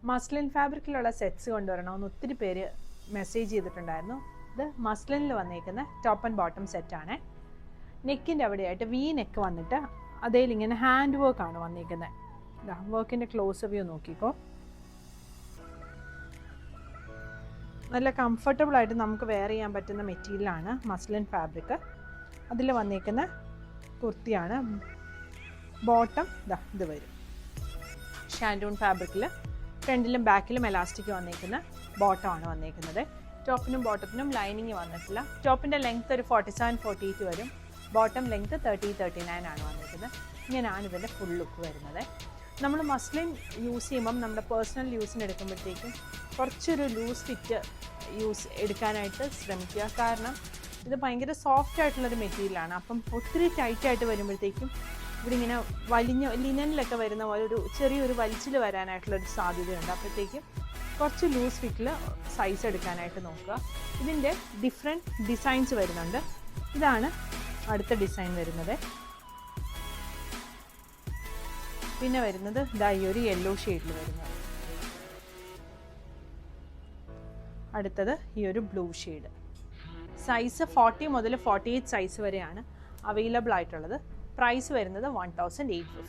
Muslin ഫാബ്രിക്കിലുള്ള sets കൊണ്ടുവരണമെന്ന് ഒത്തിരി പേര് മെസ്സേജ് ചെയ്തിട്ടുണ്ടായിരുന്നു. ഇത് മസ്ലിനിൽ വന്നേക്കുന്ന ടോപ്പ് ആൻഡ് ബോട്ടം സെറ്റാണ്. നെക്കിൻ്റെ അവിടെയായിട്ട് വി നെക്ക് വന്നിട്ട് അതേൽ ഇങ്ങനെ ഹാൻഡ് വർക്കാണ് വന്നിരിക്കുന്നത്. വർക്കിൻ്റെ ക്ലോസ് വ്യൂ നോക്കിക്കോ. നല്ല കംഫർട്ടബിളായിട്ട് നമുക്ക് വെയർ ചെയ്യാൻ പറ്റുന്ന മെറ്റീരിയലാണ് മസ്ലിൻ ഫാബ്രിക്. അതിൽ വന്നിരിക്കുന്ന കുർത്തിയാണ്. ബോട്ടം ഇത് വരും ഷാൻഡൂൺ ഫാബ്രിക്കിൽ. ഫ്രണ്ടിലും ബാക്കിലും എലാസ്റ്റിക് വന്നിരിക്കുന്ന ബോട്ടമാണ് വന്നിരിക്കുന്നത്. ടോപ്പിനും ബോട്ടത്തിനും ലൈനിങ് വന്നിട്ടില്ല. ടോപ്പിൻ്റെ ലെങ്ത്ത് ഒരു 47-48 വരും. ബോട്ടം ലെങ്ത്ത് 30-39 ആണ് വന്നിരിക്കുന്നത്. ഇങ്ങനെയാണ് ഇതിൻ്റെ ഫുൾ ലുക്ക് വരുന്നത്. നമ്മൾ മസ്ലിൻ യൂസ് ചെയ്യുമ്പം നമ്മുടെ പേഴ്സണൽ യൂസിന് എടുക്കുമ്പോഴത്തേക്കും കുറച്ചൊരു ലൂസ് ഫിറ്റ് എടുക്കാനായിട്ട് ശ്രമിക്കുക. കാരണം ഇത് ഭയങ്കര സോഫ്റ്റ് ആയിട്ടുള്ളൊരു മെറ്റീരിയലാണ്. അപ്പം ഒത്തിരി ടൈറ്റായിട്ട് വരുമ്പോഴത്തേക്കും ഇവിടെ ഇങ്ങനെ വലിഞ്ഞ ലിനനിലൊക്കെ വരുന്ന പോലെ ചെറിയൊരു വലിച്ചിൽ വരാനായിട്ടുള്ളൊരു സാധ്യതയുണ്ട്. അപ്പോഴത്തേക്കും കുറച്ച് ലൂസ് ഫിറ്റിൽ സൈസ് എടുക്കാനായിട്ട് നോക്കുക. ഇതിൻ്റെ ഡിഫറെൻറ്റ് ഡിസൈൻസ് വരുന്നുണ്ട്. ഇതാണ് അടുത്ത ഡിസൈൻ വരുന്നത്. പിന്നെ വരുന്നത് ഈ ഒരു യെല്ലോ ഷെയ്ഡിൽ വരുന്നത്. അടുത്തത് ഈ ഒരു ബ്ലൂ ഷെയ്ഡ്. സൈസ് 40 മുതൽ 48 സൈസ് വരെയാണ് അവൈലബിൾ ആയിട്ടുള്ളത്. പ്രൈസ് വരുന്നത് 1850.